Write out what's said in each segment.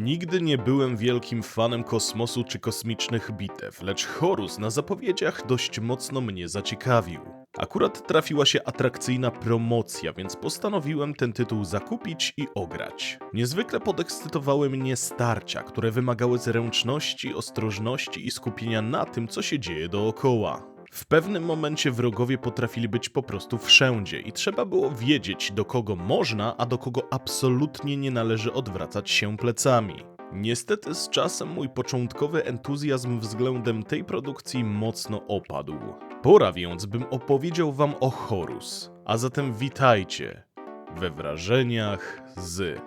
Nigdy nie byłem wielkim fanem kosmosu czy kosmicznych bitew, lecz Horus na zapowiedziach dość mocno mnie zaciekawił. Akurat trafiła się atrakcyjna promocja, więc postanowiłem ten tytuł zakupić i ograć. Niezwykle podekscytowały mnie starcia, które wymagały zręczności, ostrożności i skupienia na tym, co się dzieje dookoła. W pewnym momencie wrogowie potrafili być po prostu wszędzie i trzeba było wiedzieć, do kogo można, a do kogo absolutnie nie należy odwracać się plecami. Niestety z czasem mój początkowy entuzjazm względem tej produkcji mocno opadł. Pora więc, bym opowiedział wam o Horus. A zatem witajcie we wrażeniach z...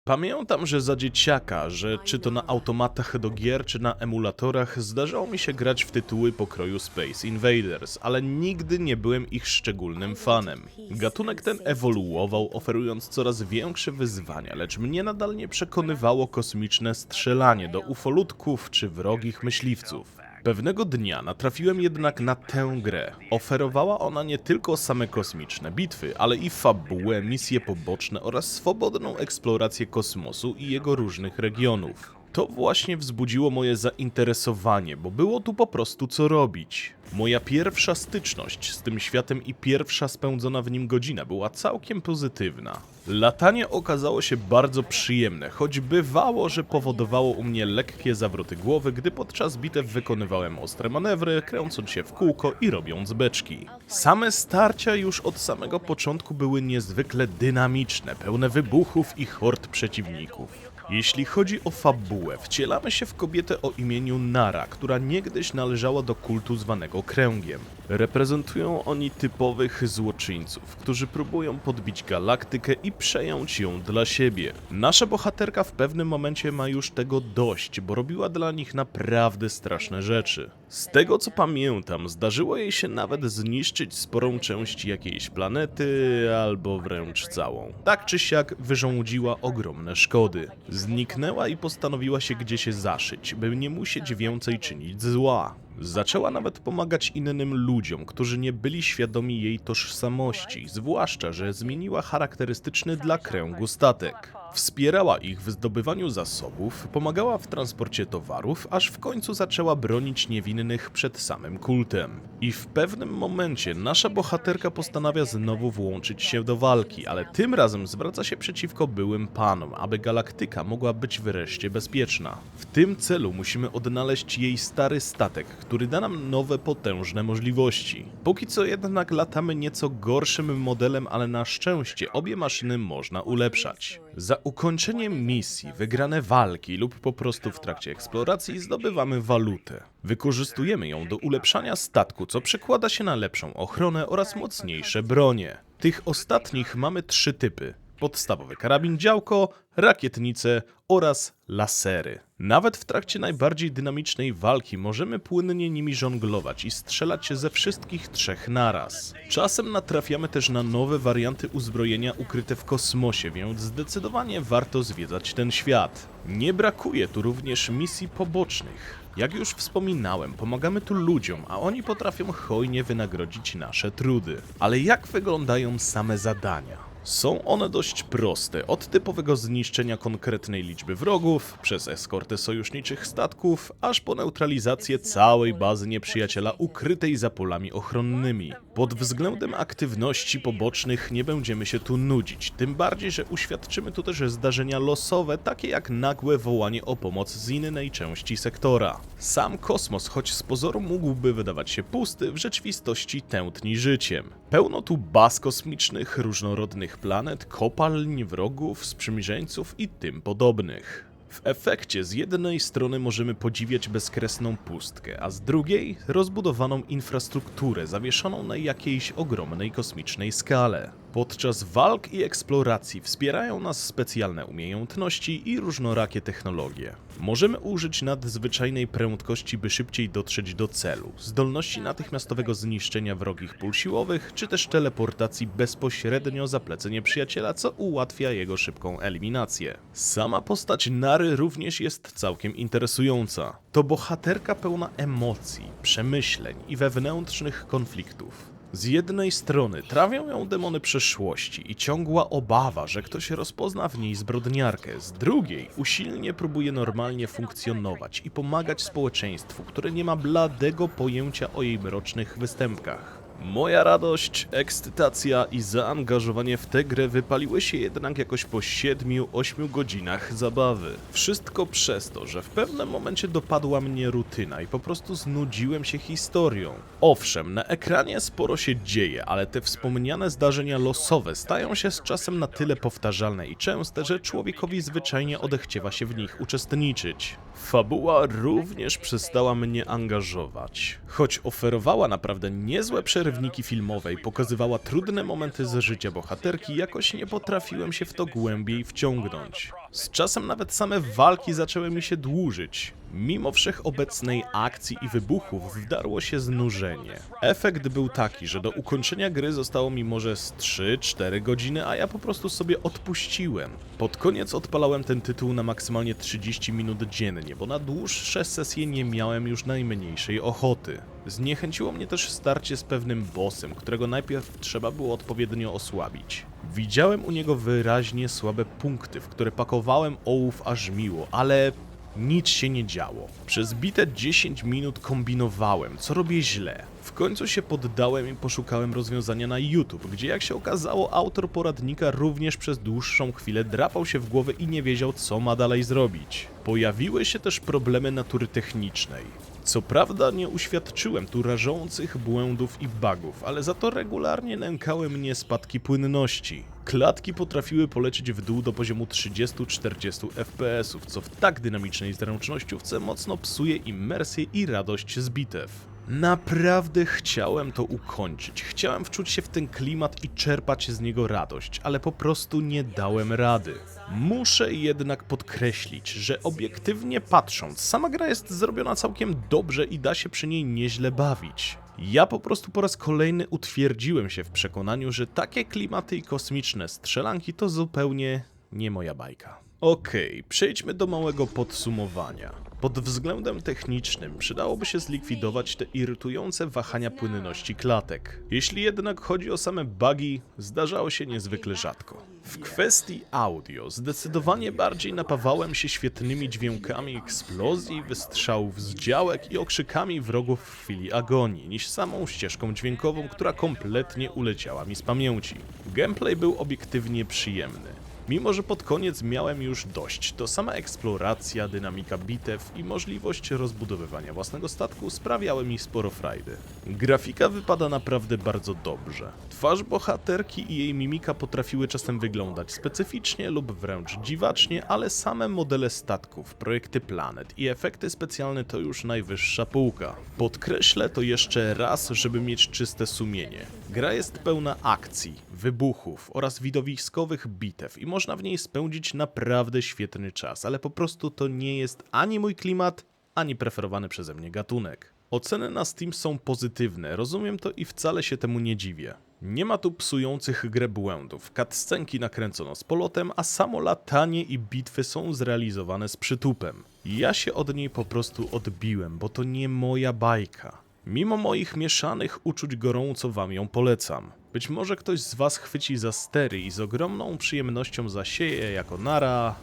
Pamiętam, że za dzieciaka, że czy to na automatach do gier, czy na emulatorach, zdarzało mi się grać w tytuły pokroju Space Invaders, ale nigdy nie byłem ich szczególnym fanem. Gatunek ten ewoluował, oferując coraz większe wyzwania, lecz mnie nadal nie przekonywało kosmiczne strzelanie do ufolutków czy wrogich myśliwców. Pewnego dnia natrafiłem jednak na tę grę. Oferowała ona nie tylko same kosmiczne bitwy, ale i fabułę, misje poboczne oraz swobodną eksplorację kosmosu i jego różnych regionów. To właśnie wzbudziło moje zainteresowanie, bo było tu po prostu co robić. Moja pierwsza styczność z tym światem i pierwsza spędzona w nim godzina była całkiem pozytywna. Latanie okazało się bardzo przyjemne, choć bywało, że powodowało u mnie lekkie zawroty głowy, gdy podczas bitew wykonywałem ostre manewry, kręcąc się w kółko i robiąc beczki. Same starcia już od samego początku były niezwykle dynamiczne, pełne wybuchów i hord przeciwników. Jeśli chodzi o fabułę, wcielamy się w kobietę o imieniu Nara, która niegdyś należała do kultu zwanego Kręgiem. Reprezentują oni typowych złoczyńców, którzy próbują podbić galaktykę i przejąć ją dla siebie. Nasza bohaterka w pewnym momencie ma już tego dość, bo robiła dla nich naprawdę straszne rzeczy. Z tego co pamiętam, zdarzyło jej się nawet zniszczyć sporą część jakiejś planety, albo wręcz całą. Tak czy siak wyrządziła ogromne szkody. Zniknęła i postanowiła się gdzieś zaszyć, by nie musieć więcej czynić zła. Zaczęła nawet pomagać innym ludziom, którzy nie byli świadomi jej tożsamości, zwłaszcza, że zmieniła charakterystyczny dla Kręgu statek. Wspierała ich w zdobywaniu zasobów, pomagała w transporcie towarów, aż w końcu zaczęła bronić niewinnych przed samym kultem. I w pewnym momencie nasza bohaterka postanawia znowu włączyć się do walki, ale tym razem zwraca się przeciwko byłym panom, aby galaktyka mogła być wreszcie bezpieczna. W tym celu musimy odnaleźć jej stary statek, który da nam nowe, potężne możliwości. Póki co jednak latamy nieco gorszym modelem, ale na szczęście obie maszyny można ulepszać. Za ukończeniem misji, wygrane walki lub po prostu w trakcie eksploracji zdobywamy walutę. Wykorzystujemy ją do ulepszania statku, co przekłada się na lepszą ochronę oraz mocniejsze bronie. Tych ostatnich mamy 3 typy. Podstawowy karabin działko, rakietnice oraz lasery. Nawet w trakcie najbardziej dynamicznej walki możemy płynnie nimi żonglować i strzelać ze wszystkich 3 naraz. Czasem natrafiamy też na nowe warianty uzbrojenia ukryte w kosmosie, więc zdecydowanie warto zwiedzać ten świat. Nie brakuje tu również misji pobocznych. Jak już wspominałem, pomagamy tu ludziom, a oni potrafią hojnie wynagrodzić nasze trudy. Ale jak wyglądają same zadania? Są one dość proste, od typowego zniszczenia konkretnej liczby wrogów, przez eskortę sojuszniczych statków, aż po neutralizację całej bazy nieprzyjaciela ukrytej za polami ochronnymi. Pod względem aktywności pobocznych nie będziemy się tu nudzić, tym bardziej, że uświadczymy tu też zdarzenia losowe, takie jak nagłe wołanie o pomoc z innej części sektora. Sam kosmos, choć z pozoru mógłby wydawać się pusty, w rzeczywistości tętni życiem. Pełno tu baz kosmicznych, różnorodnych planet, kopalń, wrogów, sprzymierzeńców i tym podobnych. W efekcie z jednej strony możemy podziwiać bezkresną pustkę, a z drugiej rozbudowaną infrastrukturę zawieszoną na jakiejś ogromnej kosmicznej skale. Podczas walk i eksploracji wspierają nas specjalne umiejętności i różnorakie technologie. Możemy użyć nadzwyczajnej prędkości, by szybciej dotrzeć do celu, zdolności natychmiastowego zniszczenia wrogich pól siłowych, czy też teleportacji bezpośrednio za plecy nieprzyjaciela, co ułatwia jego szybką eliminację. Sama postać Nary również jest całkiem interesująca. To bohaterka pełna emocji, przemyśleń i wewnętrznych konfliktów. Z jednej strony trawią ją demony przeszłości i ciągła obawa, że ktoś rozpozna w niej zbrodniarkę, z drugiej usilnie próbuje normalnie funkcjonować i pomagać społeczeństwu, które nie ma bladego pojęcia o jej mrocznych występkach. Moja radość, ekscytacja i zaangażowanie w tę grę wypaliły się jednak jakoś po 7-8 godzinach zabawy. Wszystko przez to, że w pewnym momencie dopadła mnie rutyna i po prostu znudziłem się historią. Owszem, na ekranie sporo się dzieje, ale te wspomniane zdarzenia losowe stają się z czasem na tyle powtarzalne i częste, że człowiekowi zwyczajnie odechciewa się w nich uczestniczyć. Fabuła również przestała mnie angażować. Choć oferowała naprawdę niezłe przerywniki filmowe i pokazywała trudne momenty z życia bohaterki, jakoś nie potrafiłem się w to głębiej wciągnąć. Z czasem nawet same walki zaczęły mi się dłużyć. Mimo wszechobecnej akcji i wybuchów wdarło się znużenie. Efekt był taki, że do ukończenia gry zostało mi może z 3-4 godziny, a ja po prostu sobie odpuściłem. Pod koniec odpalałem ten tytuł na maksymalnie 30 minut dziennie, bo na dłuższe sesje nie miałem już najmniejszej ochoty. Zniechęciło mnie też starcie z pewnym bossem, którego najpierw trzeba było odpowiednio osłabić. Widziałem u niego wyraźnie słabe punkty, w które pakowałem ołów aż miło, ale nic się nie działo. Przez bite 10 minut kombinowałem, co robię źle. W końcu się poddałem i poszukałem rozwiązania na YouTube, gdzie jak się okazało autor poradnika również przez dłuższą chwilę drapał się w głowę i nie wiedział, co ma dalej zrobić. Pojawiły się też problemy natury technicznej. Co prawda nie uświadczyłem tu rażących błędów i bugów, ale za to regularnie nękały mnie spadki płynności. Klatki potrafiły polecieć w dół do poziomu 30-40 fps, co w tak dynamicznej zręcznościówce mocno psuje imersję i radość z bitew. Naprawdę chciałem to ukończyć, chciałem wczuć się w ten klimat i czerpać z niego radość, ale po prostu nie dałem rady. Muszę jednak podkreślić, że obiektywnie patrząc, sama gra jest zrobiona całkiem dobrze i da się przy niej nieźle bawić. Ja po prostu po raz kolejny utwierdziłem się w przekonaniu, że takie klimaty i kosmiczne strzelanki to zupełnie nie moja bajka. Okej, przejdźmy do małego podsumowania. Pod względem technicznym przydałoby się zlikwidować te irytujące wahania płynności klatek. Jeśli jednak chodzi o same bugi, zdarzało się niezwykle rzadko. W kwestii audio zdecydowanie bardziej napawałem się świetnymi dźwiękami eksplozji, wystrzałów z działek i okrzykami wrogów w chwili agonii, niż samą ścieżką dźwiękową, która kompletnie uleciała mi z pamięci. Gameplay był obiektywnie przyjemny. Mimo że pod koniec miałem już dość, to sama eksploracja, dynamika bitew i możliwość rozbudowywania własnego statku sprawiały mi sporo frajdy. Grafika wypada naprawdę bardzo dobrze. Twarz bohaterki i jej mimika potrafiły czasem wyglądać specyficznie lub wręcz dziwacznie, ale same modele statków, projekty planet i efekty specjalne to już najwyższa półka. Podkreślę to jeszcze raz, żeby mieć czyste sumienie. Gra jest pełna akcji, wybuchów oraz widowiskowych bitew i można w niej spędzić naprawdę świetny czas, ale po prostu to nie jest ani mój klimat, ani preferowany przeze mnie gatunek. Oceny na Steam są pozytywne, rozumiem to i wcale się temu nie dziwię. Nie ma tu psujących grę błędów, cutscenki nakręcono z polotem, a samo latanie i bitwy są zrealizowane z przytupem. Ja się od niej po prostu odbiłem, bo to nie moja bajka. Mimo moich mieszanych uczuć gorąco wam ją polecam. Być może ktoś z was chwyci za stery i z ogromną przyjemnością zasieje jako nara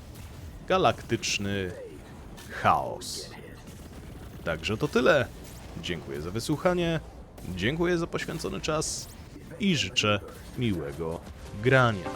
galaktyczny chaos. Także to tyle. Dziękuję za wysłuchanie, dziękuję za poświęcony czas i życzę miłego grania.